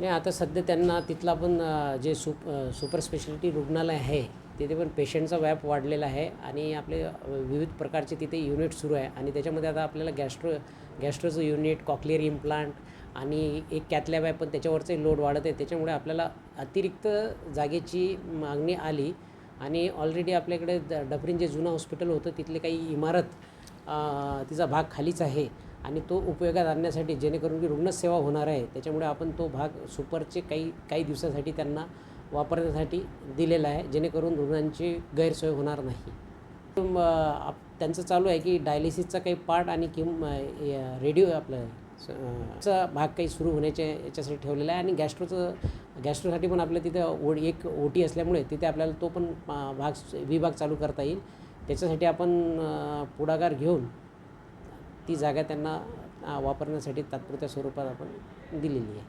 नाही, आता सध्या त्यांना तिथला पण जे सुपर स्पेशालिटी रुग्णालय आहे तिथे पण पेशंटचा व्याप वाढलेला आहे आणि आपले विविध प्रकारचे तिथे युनिट सुरू आहे आणि त्याच्यामध्ये आता आपल्याला गॅस्ट्रोचं युनिट, कॉक्लिअर इम्प्लांट आणि एक कॅथलॅब आहे, पण त्याच्यावरचंही लोड वाढत आहे. त्याच्यामुळे आपल्याला अतिरिक्त जागेची मागणी आली आणि ऑलरेडी आपल्याकडे डफरीन जे जुनं हॉस्पिटल होतं तिथले काही इमारत तिचा भाग खालीच आहे आणि तो उपयोगात आणण्यासाठी जेणेकरून की रुग्णसेवा होणार आहे, त्याच्यामुळे आपण तो भाग सुपरचे काही दिवसासाठी त्यांना वापरण्यासाठी दिलेला आहे, जेणेकरून रुग्णांची गैरसोय होणार नाही. त्यांचं चालू आहे की डायलिसिसचा काही पार्ट आणि रेडिओ आपलं चा भाग काही सुरू होण्याच्या याच्यासाठी ठेवलेला आहे आणि गॅस्ट्रोसाठी पण आपल्या तिथं एक OT असल्यामुळे तिथे आपल्याला तो पण विभाग चालू करता येईल. त्याच्यासाठी आपण पुढाकार घेऊन ती जागा त्यांना वापरण्यासाठी तात्पुरत्या स्वरूपात आपण दिलेली आहे.